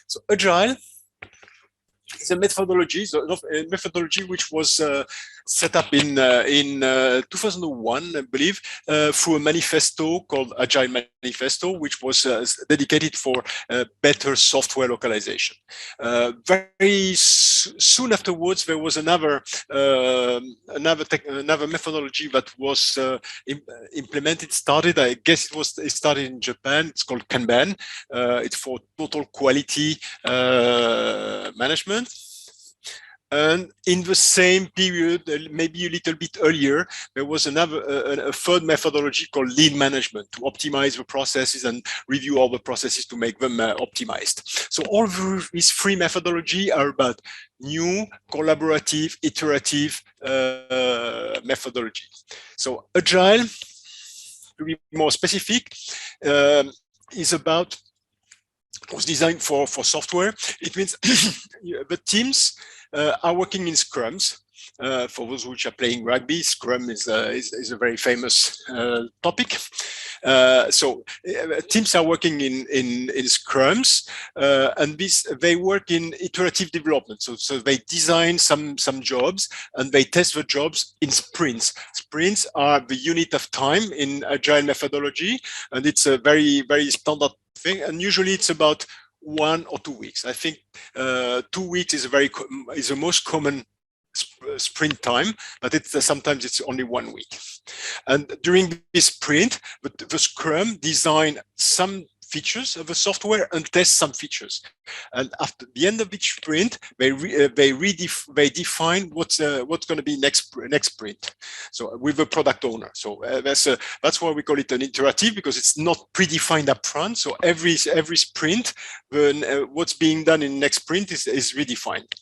So agile is a methodology, which was set up in 2001, I believe, through a manifesto called Agile Manifesto, which was dedicated for better software localization. Very soon afterwards, there was another methodology that was started. I guess it started in Japan. It's called Kanban. It's for total quality management. And in the same period, maybe a little bit earlier, there was a third methodology called lean management to optimize the processes and review all the processes to make them optimized. So all these three methodologies are about new, collaborative, iterative methodology. So agile, to be more specific, was designed for software. It means the teams are working in scrums. For those which are playing rugby, scrum is a very famous topic. So teams are working in scrums, and they work in iterative development. So they design some jobs and they test the jobs in sprints. Sprints are the unit of time in agile methodology, and it's a very, very standard thing. And usually it's about 1 or 2 weeks. I think 2 weeks is the most common sprint time, but sometimes it's only 1 week. And during this sprint, the Scrum design some features of the software and test some features. And after the end of each sprint, they define what's going to be next sprint. So with the product owner. So that's why we call it an iterative, because it's not predefined up front. So every sprint, what's being done in next sprint is redefined.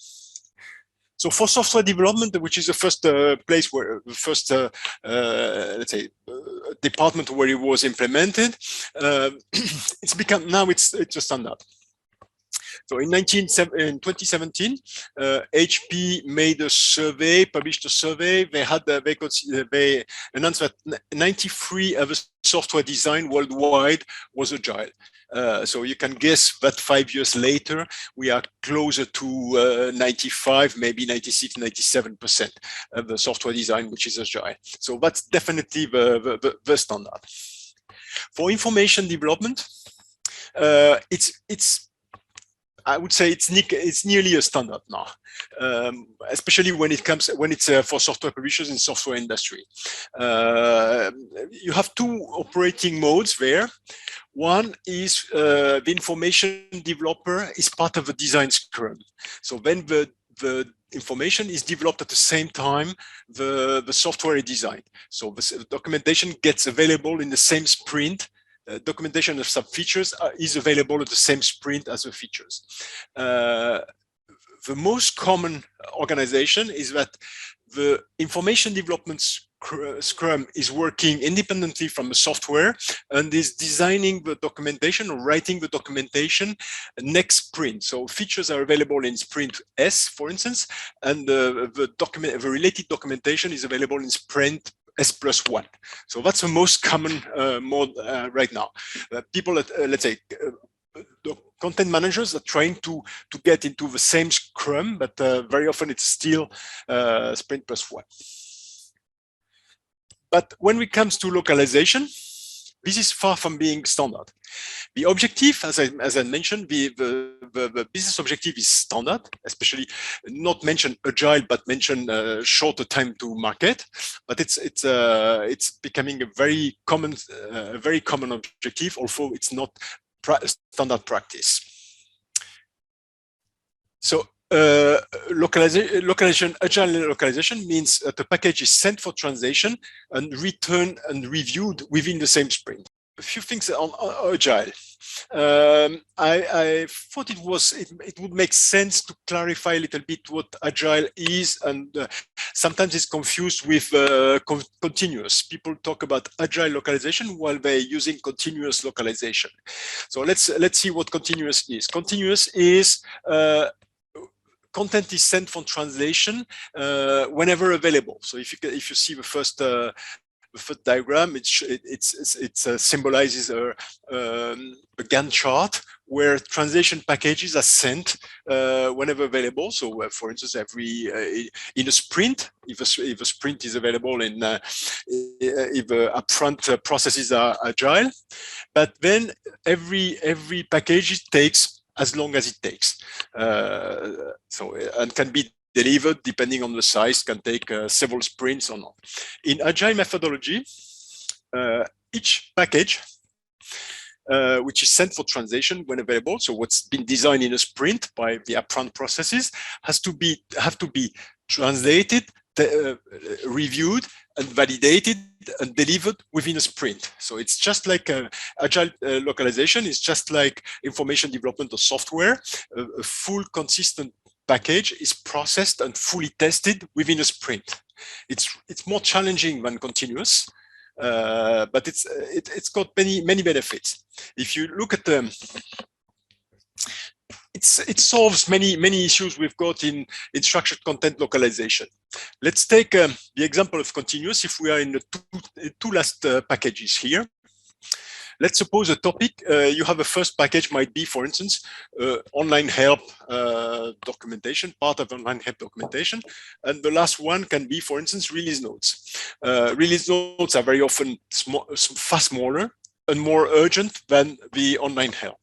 So for software development, which is the first place where the first, let's say, department where it was implemented, it's become now it's a standard. So in 2017, HP made a survey, published a survey. They announced that 93 of the software design worldwide was agile. So you can guess that 5 years later, we are closer to 95, maybe 96, 97% of the software design, which is agile. So that's definitely the standard. For information development, I would say it's nearly a standard now, especially when it's for software publishers in software industry. You have two operating modes there. One is the information developer is part of the design scrum. So when the information is developed at the same time the software is designed. So the documentation gets available in the same sprint. Documentation of some features is available at the same sprint as the features. The most common organization is that the information development Scrum is working independently from the software and is designing the documentation or writing the documentation next sprint. So features are available in sprint S, for instance, and the related documentation is available in sprint S+1. So that's the most common mode right now. People, let's say, the content managers are trying to get into the same Scrum, but very often it's still sprint +1. But when it comes to localization, this is far from being standard. The objective, as I mentioned, the business objective is standard, especially not mention agile, but mention shorter time to market. But it's becoming a very common objective, although it's not standard practice. So localization, agile localization means that the package is sent for translation and returned and reviewed within the same sprint. A few things on agile. I thought it would make sense to clarify a little bit what agile is, and sometimes it's confused with continuous. People talk about agile localization while they're using continuous localization. So let's see what continuous is. Continuous is content is sent for translation whenever available. So if you see the third diagram, it symbolizes a Gantt chart where translation packages are sent whenever available. So, for instance, in a sprint, if a sprint is available in if upfront processes are agile, but then every package takes as long as it takes. And can be delivered depending on the size, can take several sprints or not. In agile methodology, each package which is sent for translation when available, so what's been designed in a sprint by the upfront processes, have to be translated, reviewed, and validated and delivered within a sprint. So it's just like agile localization is just like information development or software. A full consistent package is processed and fully tested within a sprint. It's more challenging than continuous, but it's got many benefits. If you look at them, it solves many issues we've got in structured content localization. Let's take the example of continuous. If we are in the two last packages here, let's suppose a topic, you have a first package might be, for instance, online help documentation, part of online help documentation. And the last one can be, for instance, release notes. Release notes are very often far smaller and more urgent than the online help.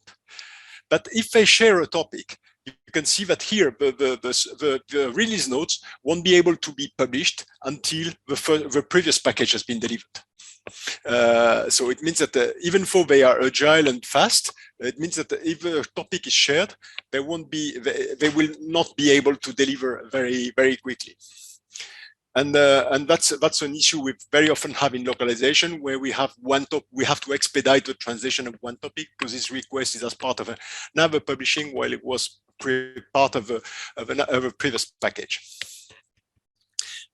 But if they share a topic, you can see that here the release notes won't be able to be published until the previous package has been delivered. So it means that even though they are agile and fast, it means that if a topic is shared, they will not be able to deliver very quickly. And that's an issue we very often have in localization, where we have we have to expedite the translation of one topic because this request is as part of another publishing, while it was part of a previous package.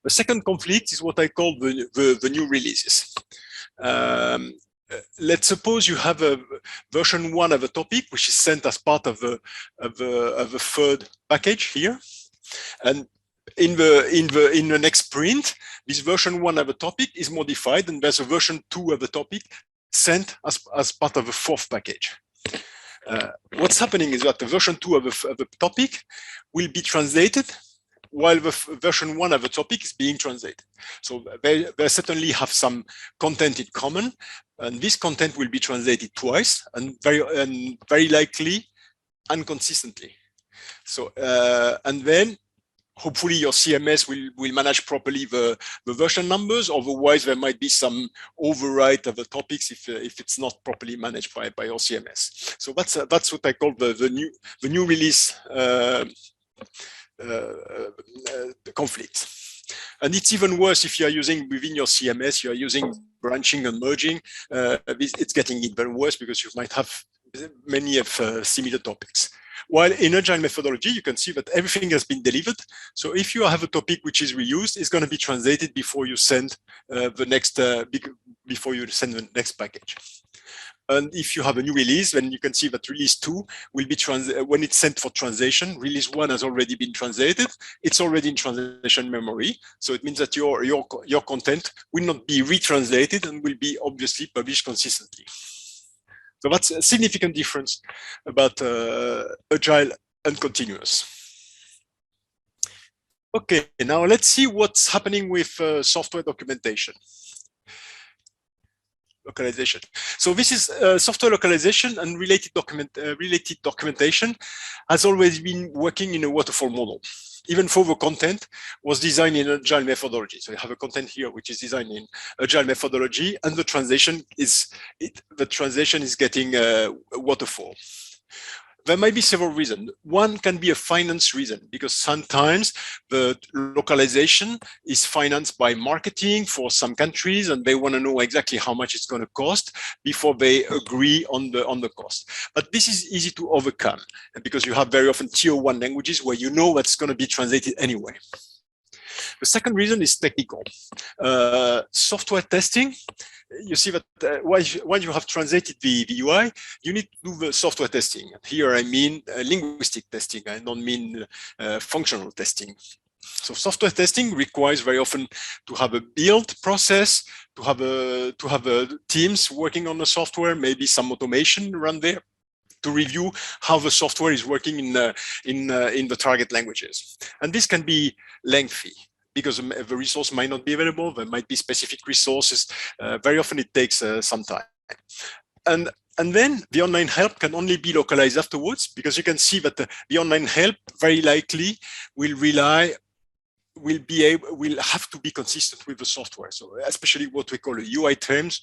The second conflict is what I call the new releases. Let's suppose you have a version 1 of a topic, which is sent as part of a third package here, and in the next sprint, this version 1 of a topic is modified, and there's a version 2 of the topic sent as part of a fourth package. What's happening is that the version 2 of a topic will be translated while the version 1 of the topic is being translated. So they certainly have some content in common, and this content will be translated twice and very likely inconsistently. So and then hopefully your CMS will manage properly the version numbers. Otherwise, there might be some overwrite of the topics if it's not properly managed by your CMS. So that's what I call the new release conflict. And it's even worse if you are using within your CMS, you are using branching and merging. It's getting even worse because you might have many of similar topics. While in agile methodology, you can see that everything has been delivered. So if you have a topic which is reused, it's going to be translated before you send the next package. And if you have a new release, then you can see that release 2 will be when it's sent for translation. Release 1 has already been translated. It's already in translation memory. So it means that your content will not be retranslated and will be obviously published consistently. So that's a significant difference about agile and continuous. Okay, now let's see what's happening with software documentation. Localization. So this is software localization and related documentation has always been working in a waterfall model, even though the content was designed in agile methodology. So you have a content here which is designed in agile methodology, and the translation is getting a waterfall. There might be several reasons. One can be a finance reason, because sometimes the localization is financed by marketing for some countries, and they want to know exactly how much it's going to cost before they agree on the cost. But this is easy to overcome because you have very often tier 1 languages where you know that's going to be translated anyway. The second reason is technical. Software testing, you see that once you have translated the UI, you need to do the software testing. Here I mean linguistic testing, I don't mean functional testing. So software testing requires very often to have a build process, to have teams working on the software, maybe some automation run there, to review how the software is working in the target languages. And this can be lengthy because the resource might not be available. There might be specific resources. Very often it takes some time. And then the online help can only be localized afterwards, because you can see that the online help very likely will have to be consistent with the software. So especially what we call UI terms,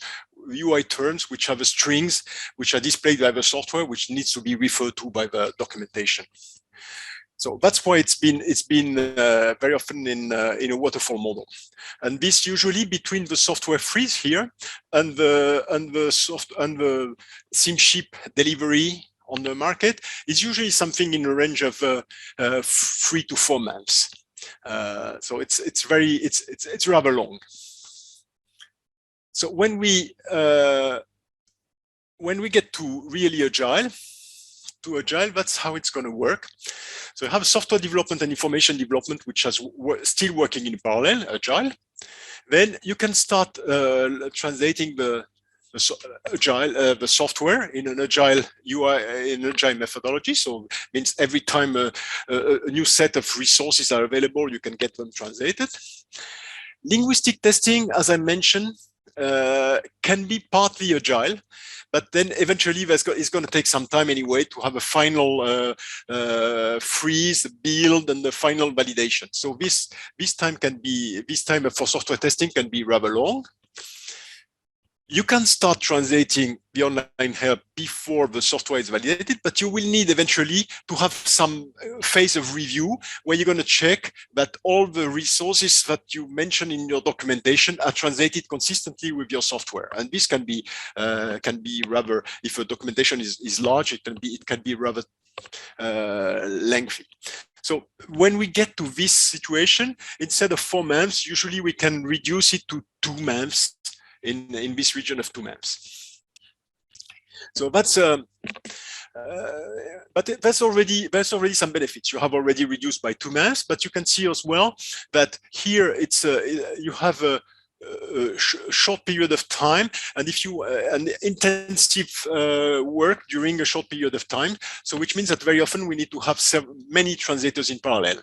which have strings which are displayed by the software, which needs to be referred to by the documentation. So that's why it's been very often in a waterfall model, and this usually between the software freeze here and the SIM-ship delivery on the market is usually something in the range of 3 to 4 months. So it's rather long. So when we get to really agile, that's how it's going to work. So you have software development and information development, which is still working in parallel, agile. Then you can start translating the software in an agile UI, in agile methodology. So it means every time a new set of resources are available, you can get them translated. Linguistic testing, as I mentioned, can be partly agile, but then eventually it's going to take some time anyway to have a final freeze, build, and the final validation. So this time for software testing can be rather long. You can start translating the online help before the software is validated, but you will need eventually to have some phase of review where you're going to check that all the resources that you mentioned in your documentation are translated consistently with your software. And this can be rather, if a documentation is large, it can be rather lengthy. So when we get to this situation, instead of 4 months, usually we can reduce it to 2 months. In this region of 2 months. So that's but there's already some benefits. You have already reduced by 2 months, but you can see as well that here it's you have a short period of time, and if you an intensive work during a short period of time. So which means that very often we need to have many translators in parallel.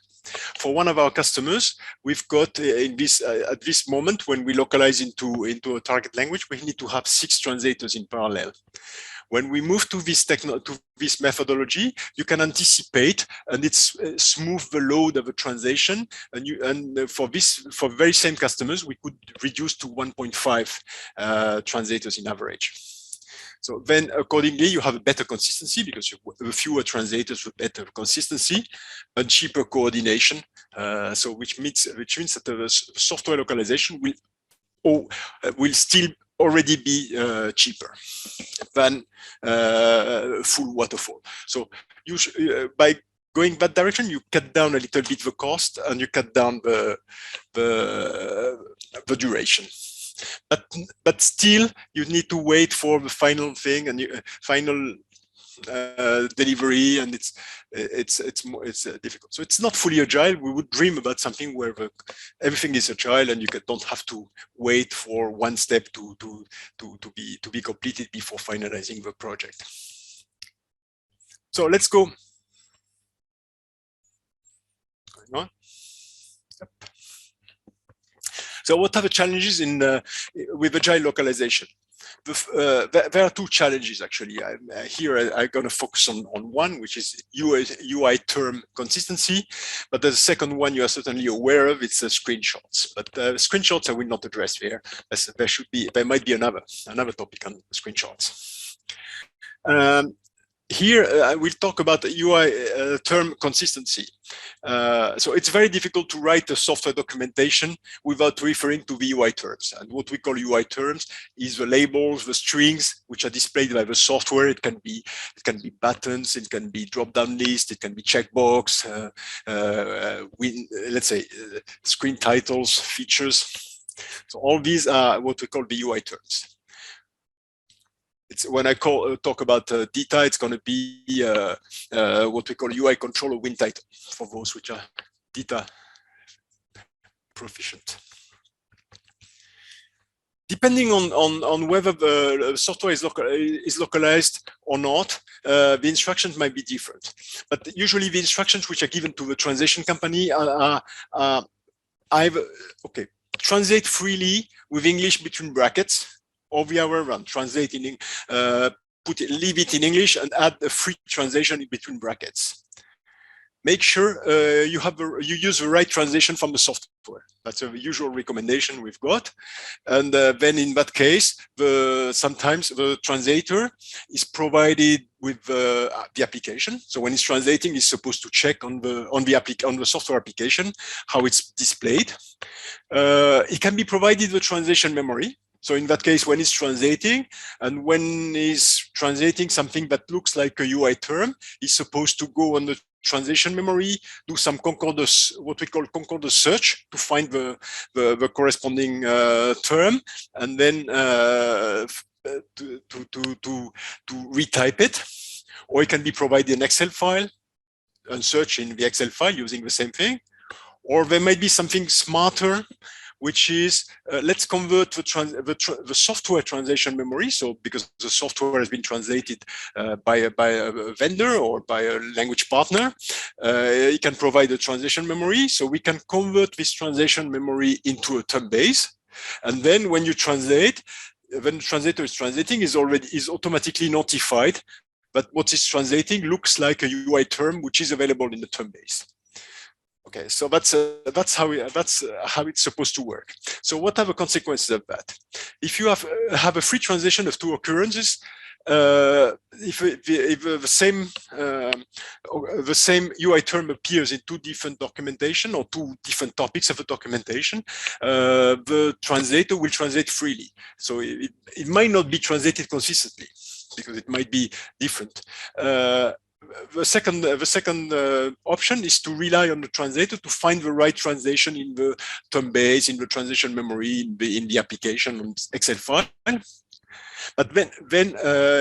For one of our customers, we've got in this at this moment when we localize into a target language, we need to have 6 translators in parallel. When we move to this methodology, you can anticipate and it's smooth the load of a translation. And for very same customers, we could reduce to 1.5 translators in average. So then accordingly, you have a better consistency because you have fewer translators with better consistency and cheaper coordination. So which means that the software localization will still already be cheaper than full waterfall. So by going that direction, you cut down a little bit the cost and you cut down the duration. But still, you need to wait for the final thing and final delivery, and it's difficult. So it's not fully agile. We would dream about something where everything is agile and you don't have to wait for one step to be completed before finalizing the project. So let's go. Yep. So what are the challenges with agile localization? There are 2 challenges actually. Here I'm going to focus on one, which is UI term consistency, but the second one you are certainly aware of. It's screenshots, but screenshots I will not address here. There might be another topic on screenshots. Here, I will talk about UI term consistency. So it's very difficult to write a software documentation without referring to the UI terms. And what we call UI terms is the labels, the strings, which are displayed by the software. It can be buttons, it can be drop-down list, it can be checkbox, let's say screen titles, features. So all these are what we call the UI terms. When I talk about data, it's going to be what we call UI controller win title for those which are data proficient. Depending on whether the software is localized or not, the instructions might be different. But usually the instructions which are given to the translation company are either, okay, translate freely with English between brackets, or the other way around, translate in, leave it in English and add a free translation in between brackets. Make sure you use the right translation from the software. That's a usual recommendation we've got. And then in that case, sometimes the translator is provided with the application. So when it's translating, it's supposed to check on the software application how it's displayed. It can be provided with translation memory. So in that case, when it's translating, and when it's translating something that looks like a UI term, it's supposed to go on the translation memory, do some concordance, what we call concordance search, to find the corresponding term, and then to retype it. Or it can be provided an Excel file and search in the Excel file using the same thing. Or there might be something smarter, which is let's convert the software translation memory. So because the software has been translated by a vendor or by a language partner, it can provide a translation memory. So we can convert this translation memory into a term base. And then when you translate, when the translator is translating, is automatically notified that what is translating looks like a UI term which is available in the term base. Okay, so that's how it's supposed to work. So what are the consequences of that? If you have a free translation of two occurrences, if the same UI term appears in two different documentation or two different topics of a documentation, the translator will translate freely. So it might not be translated consistently because it might be different. The second option is to rely on the translator to find the right translation in the term base, in the translation memory, in the application on Excel file. But then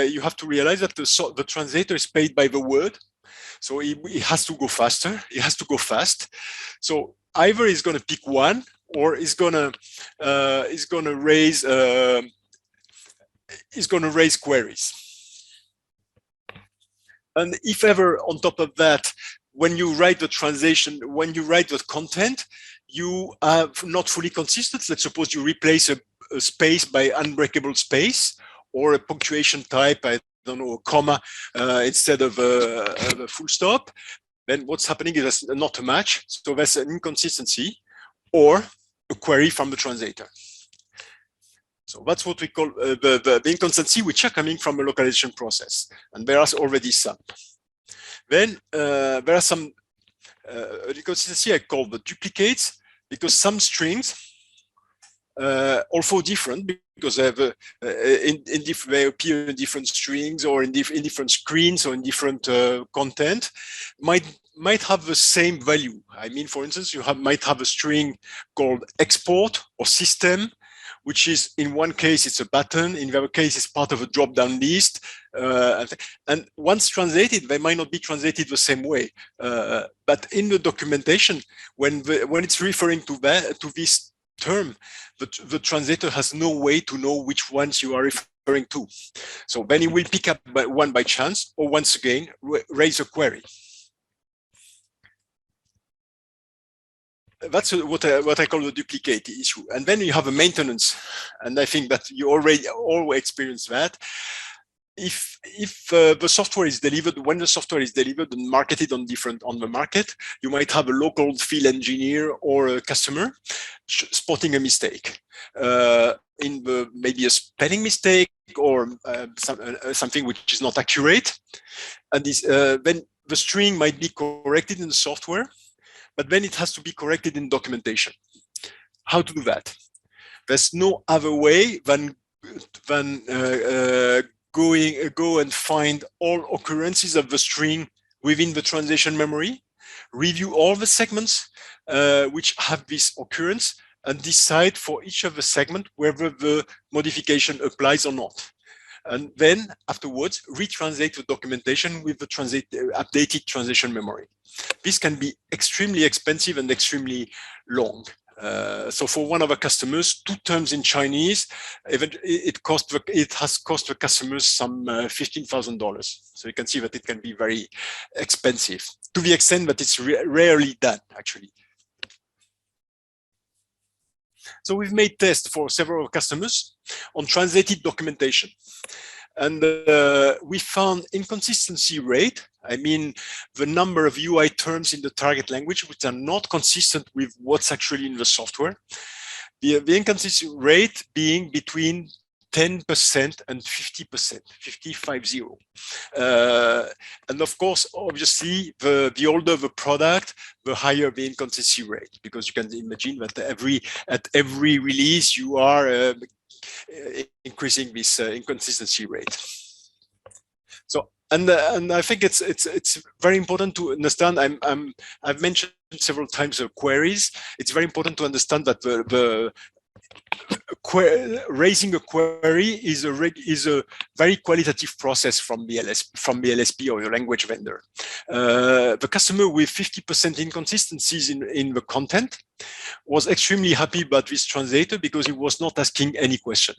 you have to realize that the translator is paid by the word, so it has to go faster. It has to go fast. So either he's going to pick one, or he's going to raise queries. And if ever on top of that, when you write the translation, when you write the content, you are not fully consistent. Let's suppose you replace a space by unbreakable space, or a punctuation type, I don't know, a comma instead of a full stop. Then what's happening is not a match. So there's an inconsistency or a query from the translator. So that's what we call the inconsistency, which are coming from a localization process. And there are already some. Then there are some inconsistency I call the duplicates, because some strings, although different, because they have they appear in different strings or in different screens or in different content, might have the same value. I mean, for instance, you might have a string called export or system, which is, in one case it's a button, in the other case it's part of a drop-down list, and once translated, they might not be translated the same way. But in the documentation, when it's referring to this term, the translator has no way to know which ones you are referring to. So then he will pick up one by chance, or once again raise a query. That's what I call the duplicate issue. And then you have a maintenance, and I think that you already experienced that. If the software is delivered, when the software is delivered and marketed on the market, you might have a local field engineer or a customer spotting a mistake, maybe a spelling mistake or something which is not accurate, and then the string might be corrected in the software, but then it has to be corrected in documentation. How to do that? There's no other way than go and find all occurrences of the string within the translation memory, review all the segments which have this occurrence, and decide for each of the segment whether the modification applies or not. And then afterwards, retranslate the documentation with the updated translation memory. This can be extremely expensive and extremely long. So for one of our customers, 2 terms in Chinese, it has cost the customers some $15,000. So you can see that it can be very expensive, to the extent that it's rarely done, actually. So we've made tests for several customers on translated documentation. And we found inconsistency rate. I mean, the number of UI terms in the target language which are not consistent with what's actually in the software. The inconsistency rate being between 10% and 50%, 50. And of course, obviously, the older the product, the higher the inconsistency rate, because you can imagine that at every release, you are increasing this inconsistency rate. So, and I think it's very important to understand. I've mentioned several times queries. It's very important to understand that raising a query is a very qualitative process from the LSP or your language vendor. The customer with 50% inconsistencies in the content was extremely happy about this translator because he was not asking any question.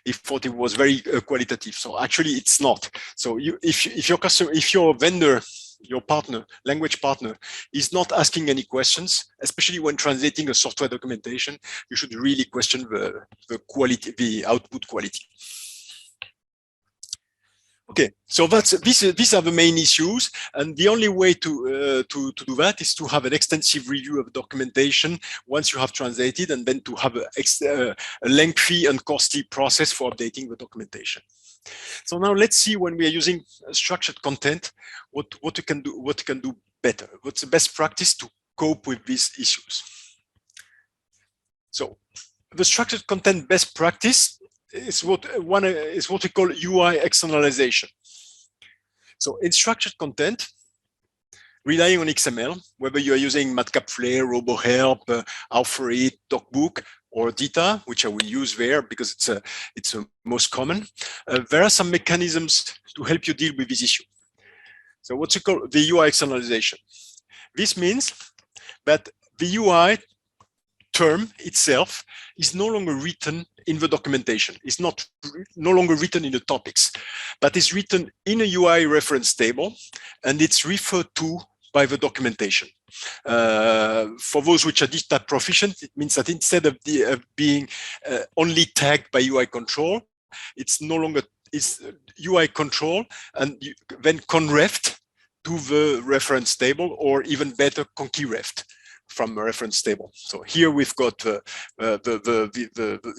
He thought it was very qualitative. So actually, it's not. So if your vendor, your partner, language partner, is not asking any questions, especially when translating a software documentation, you should really question the quality, the output quality. Okay, so these are the main issues, and the only way to do that is to have an extensive review of documentation once you have translated, and then to have a lengthy and costly process for updating the documentation. So now let's see, when we are using structured content, what you can do better. What's the best practice to cope with these issues? So the structured content best practice is what we call UI externalization. So in structured content, relying on XML, whether you are using Matcap Flare, RoboHelp, Alpharead, DocBook, or Dita, which I will use there because it's most common. There are some mechanisms to help you deal with this issue. So what's it called? The UI externalization. This means that the UI term itself is no longer written in the documentation. It's no longer written in the topics, but it's written in a UI reference table, and it's referred to by the documentation. For those which are Dita proficient, it means that instead of being only tagged by UI control, it's no longer UI control and then conreft to the reference table, or even better, conkeyreft from a reference table. So here we've got the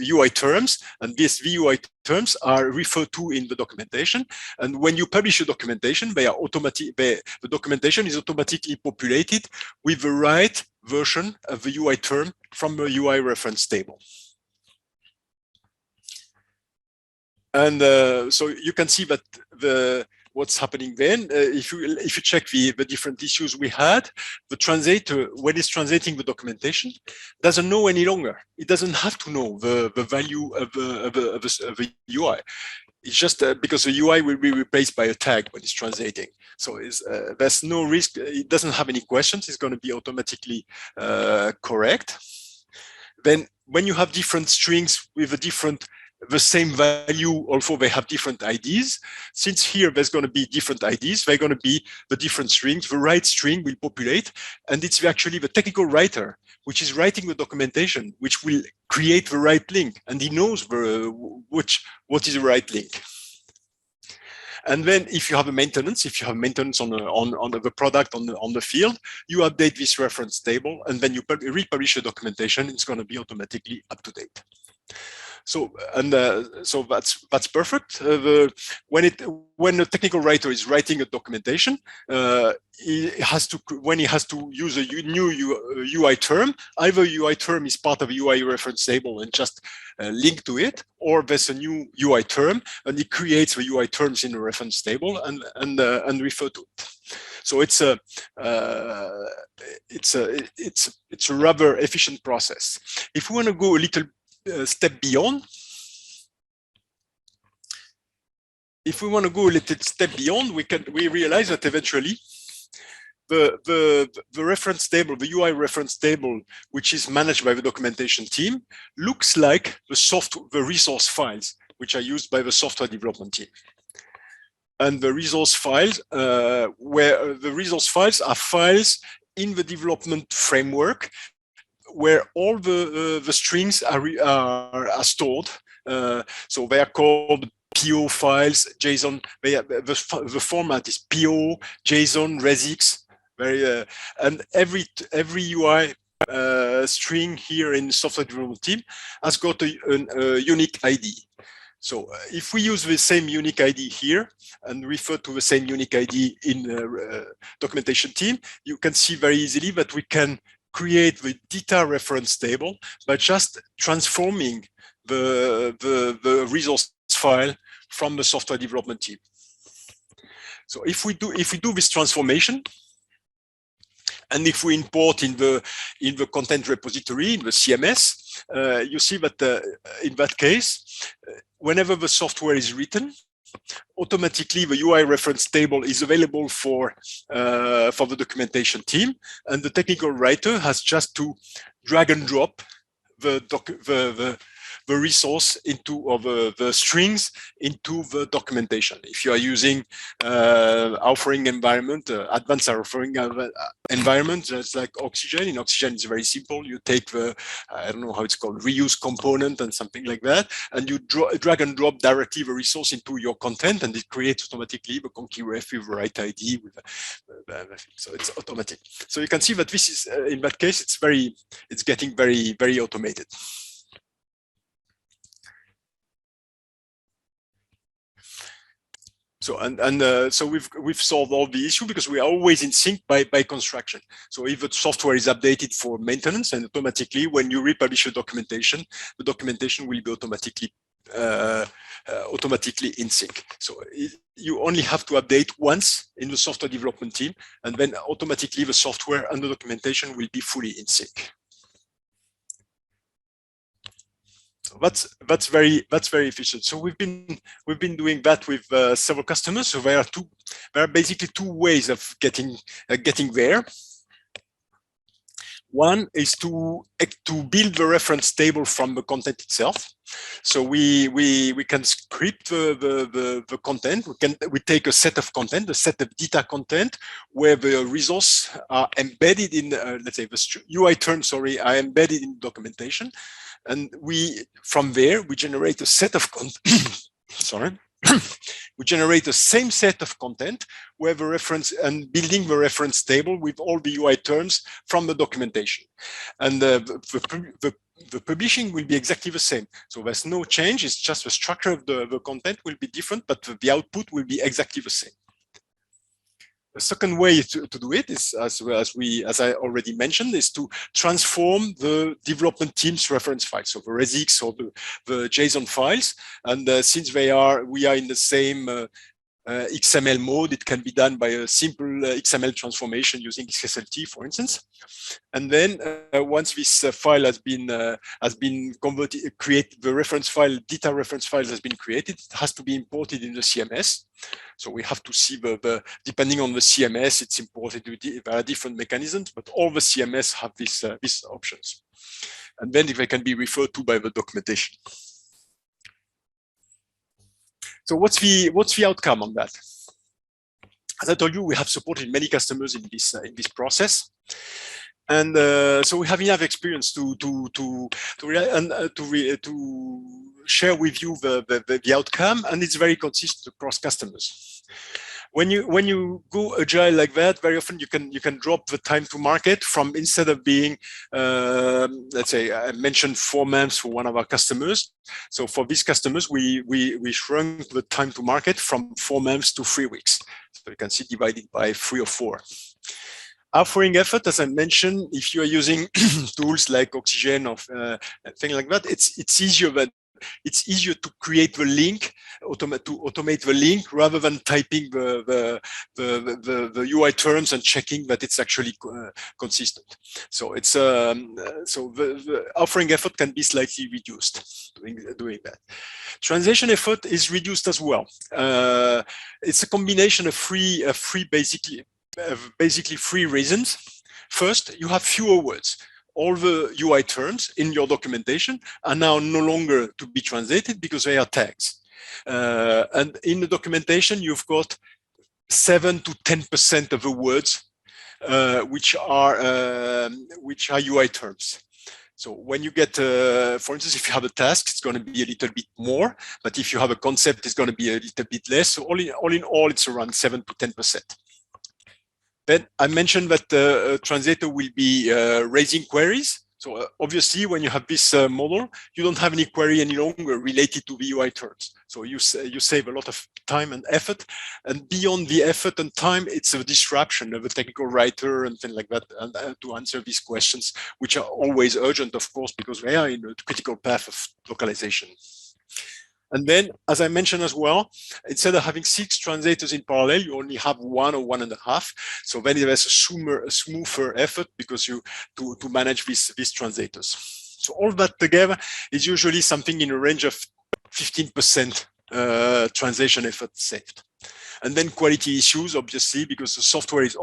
UI terms, and these UI terms are referred to in the documentation. And when you publish a documentation, the documentation is automatically populated with the right version of the UI term from the UI reference table. And so you can see that what's happening then, if you check the different issues we had, the translator, when it's translating the documentation, doesn't know any longer. It doesn't have to know the value of the UI. It's just because the UI will be replaced by a tag when it's translating. So there's no risk. It doesn't have any questions. It's going to be automatically correct. Then when you have different strings with the same value, although they have different IDs. Since here there's going to be different IDs, they're going to be the different strings. The right string will populate, and it's actually the technical writer which is writing the documentation which will create the right link, and he knows what is the right link. And then if you have maintenance on the product on the field, you update this reference table, and then you republish the documentation. It's going to be automatically up to date. So so that's perfect. When a technical writer is writing a documentation, when he has to use a new UI term, either UI term is part of a UI reference table and just link to it, or there's a new UI term and he creates the UI terms in the reference table and refer to it. So it's a rather efficient process. If we want to go a little step beyond, we realize that eventually the reference table, the UI reference table, which is managed by the documentation team, looks like the resource files, which are used by the software development team. And the resource files, where the resource files are files in the development framework, where all the strings are stored. So they are called PO files, JSON. The format is PO, JSON, resix. And every UI string here in the software development team has got a unique ID. So if we use the same unique ID here and refer to the same unique ID in the documentation team, you can see very easily that we can create the data reference table by just transforming the resource file from the software development team. So if we do this transformation, and if we import in the content repository, in the CMS, you see that in that case, whenever the software is written, automatically the UI reference table is available for the documentation team, and the technical writer has just to drag and drop the resource into, or the strings into the documentation. If you are using offering environment, advanced offering environment, just like Oxygen. In Oxygen, it's very simple. You take the, I don't know how it's called, reuse component and something like that, and you drag and drop directly the resource into your content, and it creates automatically the conkey ref with the right ID. So it's automatic. So you can see that this is, in that case, it's getting very, very automated. So so we've solved all the issue because we are always in sync by construction. So if the software is updated for maintenance, and automatically when you republish the documentation will be automatically in sync. So you only have to update once in the software development team, and then automatically the software and the documentation will be fully in sync. That's very efficient. So we've been doing that with several customers. So there are basically two ways of getting there. One is to build the reference table from the content itself. So we can script the content. We take a set of content, a set of data content, where the resource are embedded in, let's say, the UI terms, are embedded in documentation. And from there, we generate a set of we generate the same set of content where the reference, and building the reference table with all the UI terms from the documentation. And the publishing will be exactly the same. So there's no change. It's just the structure of the content will be different, but the output will be exactly the same. The second way to do it is, as I already mentioned, is to transform the development team's reference files, so the resix or the JSON files. And since we are in the same XML mode, it can be done by a simple XML transformation using XSLT, for instance. And then once this file has been converted, the reference file, data reference file has been created, it has to be imported in the CMS. So we have to see depending on the CMS, it's imported with different mechanisms, but all the CMS have these options. And then they can be referred to by the documentation. So what's the outcome on that? As I told you, we have supported many customers in this process, and so we have enough experience to share with you the outcome, and it's very consistent across customers. When you go agile like that, very often you can drop the time to market from, instead of being, let's say, I mentioned 4 months for one of our customers. So for these customers, we shrunk the time to market from 4 months to 3 weeks. So you can see divided by 3 or 4. Offering effort, as I mentioned, if you are using tools like Oxygen or things like that, it's easier to create the link, to automate the link, rather than typing the UI terms and checking that it's actually consistent. So it's so the offering effort can be slightly reduced doing that. Translation effort is reduced as well. It's a combination of three basically basically three reasons. First, you have fewer words. All the UI terms in your documentation are now no longer to be translated because they are tags. And in the documentation, you've got 7 to 10% of the words which are UI terms. So when you get, for instance, if you have a task, it's going to be a little bit more, but if you have a concept, it's going to be a little bit less. So all in all, it's around 7 to 10%. Then I mentioned that the translator will be raising queries. So obviously, when you have this model, you don't have any query any longer related to the UI terms. So you save a lot of time and effort. And beyond the effort and time, it's a disruption of a technical writer and things like that, and to answer these questions, which are always urgent, of course, because they are in the critical path of localization. And then, as I mentioned as well, instead of having 6 translators in parallel, you only have 1 or 1.5. So then there's a smoother effort because you to manage these translators. So all that together is usually something in a range of 15% translation effort saved. And then quality issues, obviously, because the software is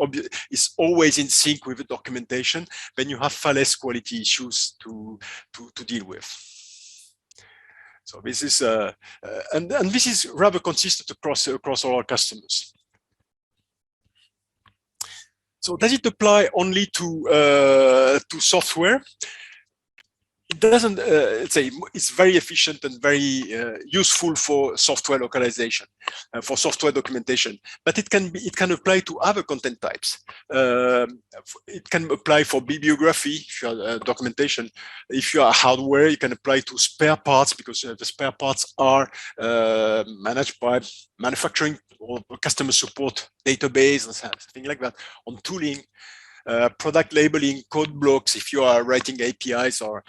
always in sync with the documentation, then you have far less quality issues to deal with. So this is and this is rather consistent across all our customers. So does it apply only to software? It doesn't. Let's say it's very efficient and very useful for software localization, for software documentation. But it can apply to other content types. It can apply for bibliography, if you are documentation. If you are hardware, you can apply to spare parts because the spare parts are managed by manufacturing or customer support database and something like that. On tooling. Product labeling, code blocks, if you are writing APIs or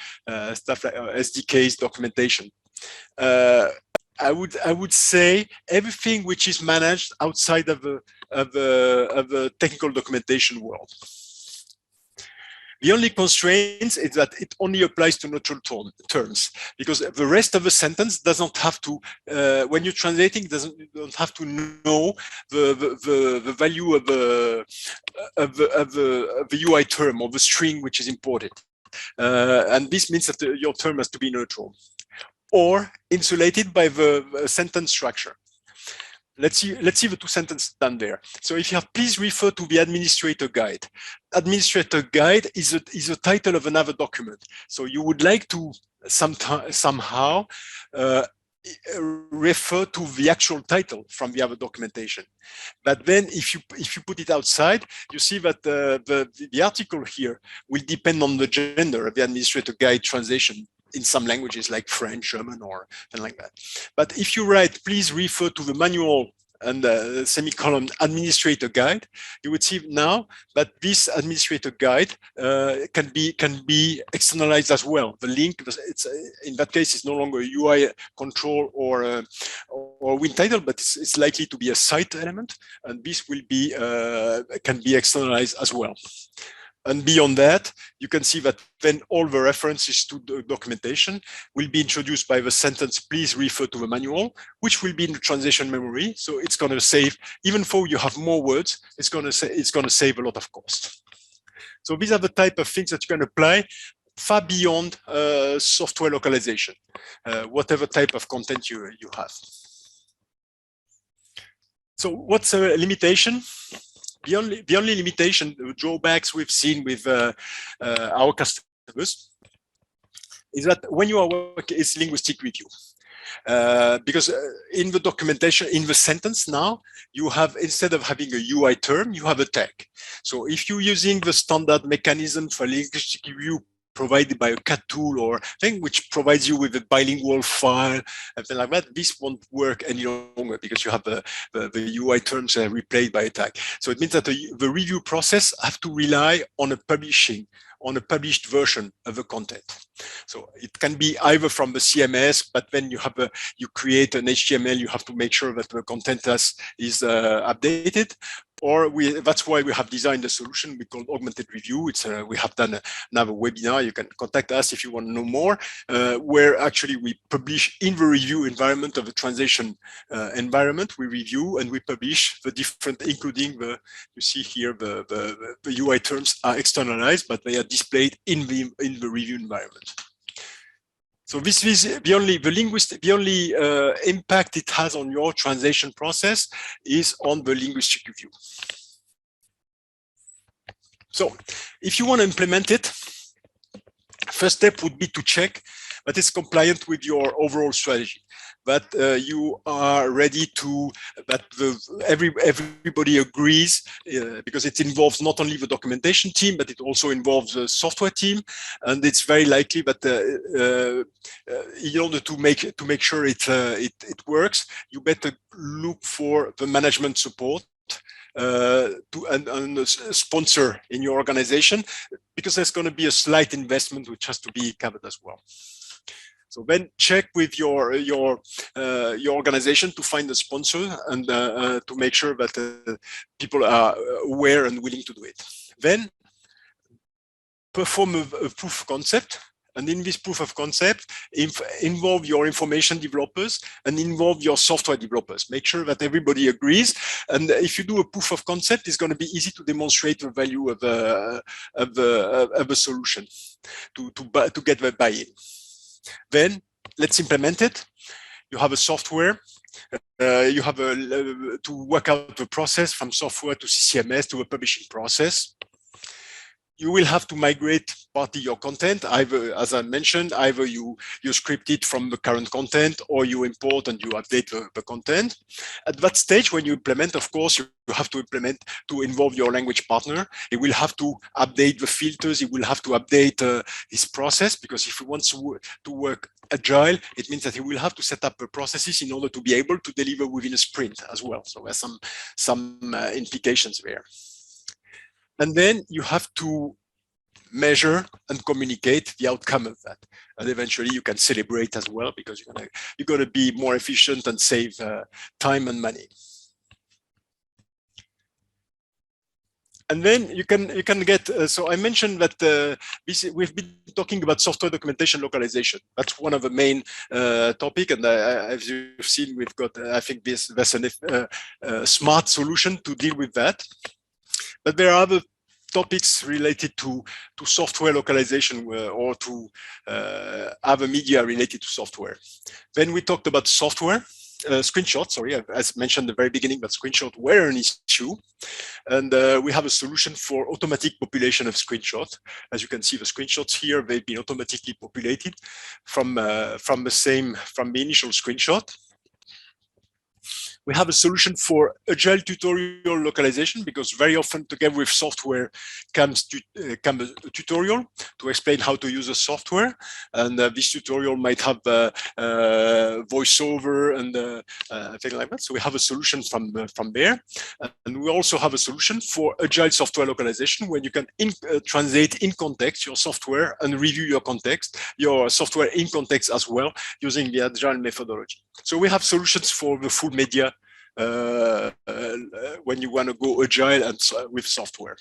stuff like SDKs, documentation. I would say everything which is managed outside of the technical documentation world. The only constraint is that it only applies to neutral terms, because the rest of the sentence doesn't have to, when you're translating, you don't have to know the value of the UI term or the string which is imported. And this means that your term has to be neutral or insulated by the sentence structure. Let's see the 2 sentences down there. So if you have, please refer to the administrator guide. Administrator guide is a title of another document. So you would like to somehow refer to the actual title from the other documentation. But then if you put it outside, you see that the article here will depend on the gender of the administrator guide translation in some languages like French, German, or something like that. But if you write, please refer to the manual and semicolon administrator guide, you would see now that this administrator guide can be externalized as well. The link, it's in that case, is no longer a UI control or win title, but it's likely to be a site element, and this will be can be externalized as well. And beyond that, you can see that then all the references to the documentation will be introduced by the sentence, please refer to the manual, which will be in the translation memory. So it's going to save, even though you have more words, it's going to save a lot of cost. So these are the type of things that you can apply far beyond software localization, whatever type of content you have. So what's a limitation? The only limitation, the drawbacks we've seen with our customers is that when you are working, it's linguistic review. Because in the documentation, in the sentence now, you have, instead of having a UI term, you have a tag. So if you're using the standard mechanism for linguistic review provided by a CAT tool or thing which provides you with a bilingual file and things like that, this won't work any longer because you have the UI terms replaced by a tag. So it means that the review process have to rely on a published version of the content. So it can be either from the CMS, but then you create an HTML, you have to make sure that the content is updated, or that's why we have designed a solution we call augmented review. It's we have done another webinar. You can contact us if you want to know more, where actually we publish in the review environment of the translation environment. We review and we publish the different, including the, you see here, the UI terms are externalized, but they are displayed in the review environment. So this is the only impact it has on your translation process is on the linguistic review. So if you want to implement it, first step would be to check that it's compliant with your overall strategy, that you are ready to, that everybody agrees, because it involves not only the documentation team, but it also involves the software team, and it's very likely that in order to make sure it works, you better look for the management support and a sponsor in your organization, because there's going to be a slight investment which has to be covered as well. So then check with your organization to find a sponsor and to make sure that people are aware and willing to do it. Then perform a proof of concept. And in this proof of concept, involve your information developers and involve your software developers. Make sure that everybody agrees. And if you do a proof of concept, it's going to be easy to demonstrate the value of a solution to get the buy-in. Then let's implement it. You have a software. You have to work out the process from software to CCMS to a publishing process. You will have to migrate partly your content, either, as I mentioned, either you script it from the current content or you import and you update the content. At that stage, when you implement, of course, you have to implement to involve your language partner. He will have to update the filters. He will have to update his process, because if he wants to work agile, it means that he will have to set up the processes in order to be able to deliver within a sprint as well. So there's some implications there. And then you have to measure and communicate the outcome of that. And eventually you can celebrate as well, because you're gonna be more efficient and save time and money. And then you can get, so I mentioned that we've been talking about software documentation localization. That's one of the main topic. And as you've seen, we've got, I think there's a smart solution to deal with that. But there are other topics related to software localization or to other media related to software. Then we talked about software, screenshots, sorry, as mentioned at the very beginning, but screenshots were an issue. And we have a solution for automatic population of screenshots. As you can see, the screenshots here, they've been automatically populated from the initial screenshot. We have a solution for agile tutorial localization, because very often together with software comes a tutorial to explain how to use a software. And this tutorial might have voiceover and things like that. So we have a solution from there. And we also have a solution for agile software localization, when you can translate in context your software and review your software in context as well, using the agile methodology. So we have solutions for the full media when you want to go agile and with software.